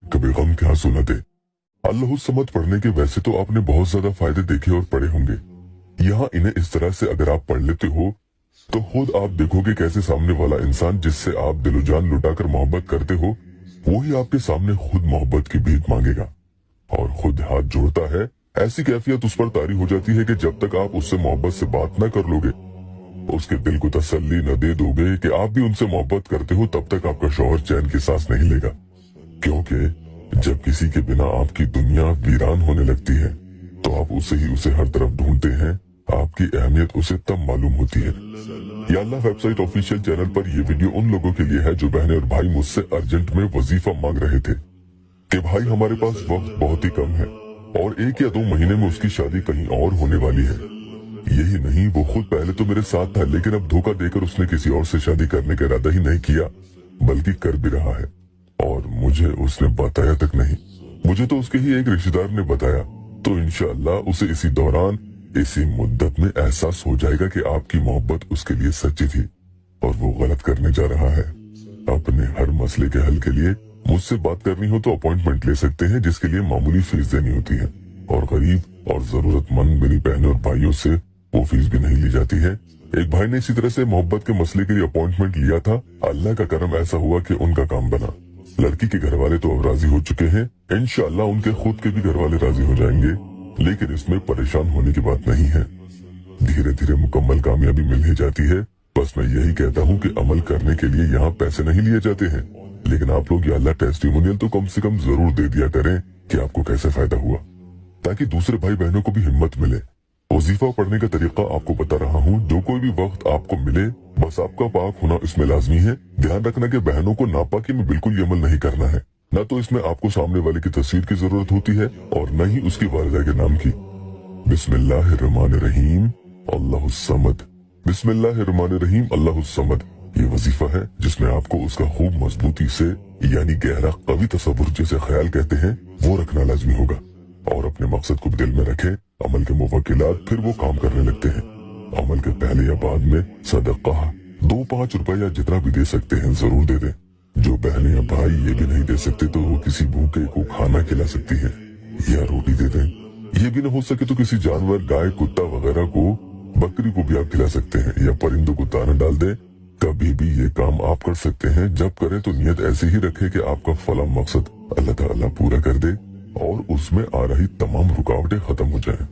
कभी गम के आंसू न दे। अल्लाह समद पढ़ने के वैसे तो आपने बहुत ज्यादा फायदे देखे और पढ़े होंगे। यहाँ इन्हें इस तरह से अगर आप पढ़ लेते हो तो खुद आप देखोगे कैसे सामने वाला इंसान जिससे आप दिलो जान लुटाकर मोहब्बत करते हो वही आपके सामने खुद मोहब्बत की भीख मांगेगा और खुद हाथ जोड़ता है। ऐसी कैफियत उस पर तारी हो जाती है कि जब तक आप उससे मोहब्बत से बात न कर लोगे, उसके दिल को तसल्ली न दे दोगे कि आप भी उनसे मोहब्बत करते हो, तब तक आपका शौहर चैन की सांस नहीं लेगा। क्योंकि जब किसी के बिना आपकी दुनिया वीरान होने लगती है तो आप उसे हर तरफ ढूंढते हैं। आपकी अहमियत उसे तब मालूम होती है। या अल्लाह वेबसाइट ऑफिशियल चैनल पर यह वीडियो उन लोगों के लिए है जो बहनें और भाई मुझसे अर्जेंट में वजीफा मांग रहे थे कि भाई हमारे पास वक्त बहुत ही कम है और 1 या 2 महीने में उसकी शादी कहीं और होने वाली है। यही नहीं, वो खुद पहले तो मेरे साथ था लेकिन अब धोखा देकर उसने किसी और से शादी करने का इरादा ही नहीं किया बल्कि कर भी रहा है और मुझे उसने बताया तक नहीं। मुझे तो उसके ही एक रिश्तेदार ने बताया, तो इंशाअल्लाह उसे इसी दौरान इसी मुद्दत में एहसास हो जाएगा कि आपकी मोहब्बत उसके लिए सच्ची थी और वो गलत करने जा रहा है। अपने हर मसले के हल के लिए मुझसे बात करनी हो तो अपॉइंटमेंट ले सकते हैं, जिसके लिए मामूली फीस देनी होती है और गरीब और जरूरतमंद मेरी बहनों और भाइयों से वो फीस भी नहीं ली जाती है। एक भाई ने इसी तरह से मोहब्बत के मसले के लिए अपॉइंटमेंट लिया था। अल्लाह का करम ऐसा हुआ कि उनका काम बना। लड़की के घर वाले तो अब राजी हो चुके हैं, इंशाअल्लाह उनके खुद के भी घर वाले राजी हो जाएंगे, लेकिन इसमें परेशान होने की बात नहीं है। धीरे धीरे मुकम्मल कामयाबी मिल ही जाती है। बस मैं यही कहता हूँ कि अमल करने के लिए यहाँ पैसे नहीं लिए जाते हैं, लेकिन आप लोग या अल्लाह टेस्टिमोनियल तो कम से कम जरूर दे दिया करें कि आपको कैसे फायदा हुआ, ताकि दूसरे भाई बहनों को भी हिम्मत मिले। वजीफा पढ़ने का तरीका आपको बता रहा हूँ। जो कोई भी वक्त आपको मिले, बस आपका पाक होना इसमें लाजमी है। ध्यान रखना कि बहनों को नापाकी में बिल्कुल ही अमल नहीं करना है। न तो इसमें आपको सामने वाले की तस्वीर की जरूरत होती है और न ही उसकी वालिदा के नाम की। बिस्मिल्लाहिर्रहमानिर्रहीम अल्लाहुस समद, बिस्मिल्लाहिर्रहमानिर्रहीम अल्लाहुस समद। ये वजीफा है जिसमें आपको उसका खूब मजबूती से यानी गहरा कवि तसव्वुर जिसे ख्याल कहते हैं वो रखना लाजमी होगा और अपने मकसद को दिल में रखें। अमल के मुवक्किलात फिर वो काम करने लगते हैं। अमल के पहले या बाद में सदका 2-5 रुपए या जितना भी दे सकते हैं जरूर दे दें। जो बहनें या भाई ये भी नहीं दे सकते तो वो किसी भूखे को खाना खिला सकती है या रोटी दे दें। ये भी न हो सके तो किसी जानवर, गाय, कुत्ता वगैरह को, बकरी को भी आप खिला सकते हैं या परिंदों को दाना डाल दें। कभी भी ये काम आप कर सकते हैं। जब करें तो नियत ऐसे ही रखें कि आपका फला मकसद अल्लाह ताला पूरा कर दे और उसमें आ रही तमाम रुकावटें खत्म हो जाएं।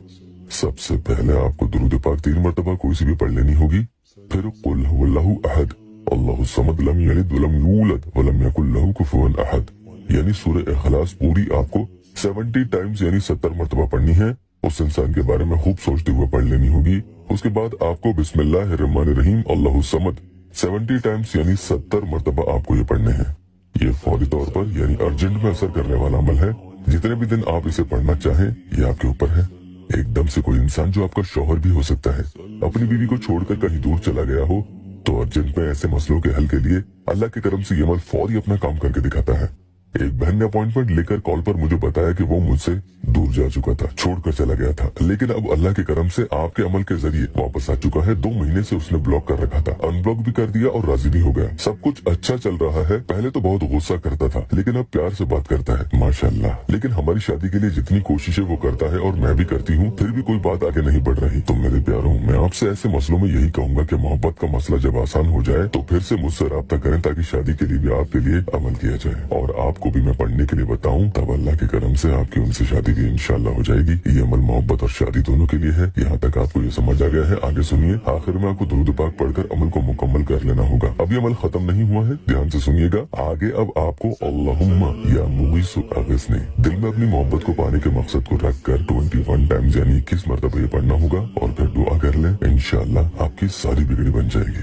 सबसे पहले आपको दुरूद पाक 3 मरतबा कोई सी भी पढ़ लेनी होगी। फिर कुल हुवल्लाहु अहद अल्लाहु समद लम यलिद वलम यूलद वलम यकुल लहू कुफुवन अहद यानी सूरह इखलास पूरी आपको 70 टाइम्स यानी 70 मरतबा पढ़नी है। उस इंसान के बारे में खूब सोचते हुए पढ़ लेनी होगी। उसके बाद आपको बिस्मिल्लाहिर्रहमानिर्रहीम अल्लाहु समद 70 टाइम्स यानी 70 मरतबा आपको ये पढ़ने हैं। ये फौरी तौर पर यानी अर्जेंट में असर करने वाला अमल है। जितने भी दिन आप इसे पढ़ना चाहें ये आपके ऊपर है। एकदम से कोई इंसान जो आपका शौहर भी हो सकता है अपनी बीवी को छोड़कर कहीं दूर चला गया हो तो अर्जेंट में ऐसे मसलों के हल के लिए अल्लाह के करम से ये अमल फौरी अपना काम करके दिखाता है। एक बहन ने अपॉइंटमेंट लेकर कॉल पर मुझे बताया कि वो मुझसे दूर जा चुका था, छोड़कर चला गया था, लेकिन अब अल्लाह के करम से आपके अमल के जरिए वापस आ चुका है। 2 महीने से उसने ब्लॉक कर रखा था, अनब्लॉक भी कर दिया और राजी भी हो गया। सब कुछ अच्छा चल रहा है। पहले तो बहुत गुस्सा करता था लेकिन अब प्यार से बात करता है माशाअल्लाह। लेकिन हमारी शादी के लिए जितनी कोशिशें वो करता है और मैं भी करती हूँ, फिर भी कोई बात आगे नहीं बढ़ रही। तो मेरे प्यारों, मैं आपसे ऐसे मसलों में यही कहूंगा कि मोहब्बत का मसला जब आसान हो जाए तो फिर से मुझसे राब्ता करें ताकि शादी के लिए भी आपके लिए अमल किया जाए और आपको भी मैं पढ़ने के लिए बताऊं, तब अल्लाह के करम से आपकी उनसे शादी भी इंशाअल्लाह हो जाएगी। ये अमल मोहब्बत और शादी दोनों के लिए है। यहाँ तक आपको ये समझ आ गया है। आगे सुनिए। आखिर में आपको दुरूद पाक पढ़कर अमल को मुकम्मल कर लेना होगा। अभी अमल खत्म नहीं हुआ है, ध्यान से सुनिएगा। आगे अब आपको अल्लाहुम्मा या मुगीसु अगिसनी दिल में अपनी मोहब्बत को पाने के मकसद को रखकर 21 टाइम्स यानी 21 मरतबा ये पढ़ना होगा और फिर दुआ कर लें। इंशाअल्लाह आपकी सारी बिगड़ी बन जाएगी।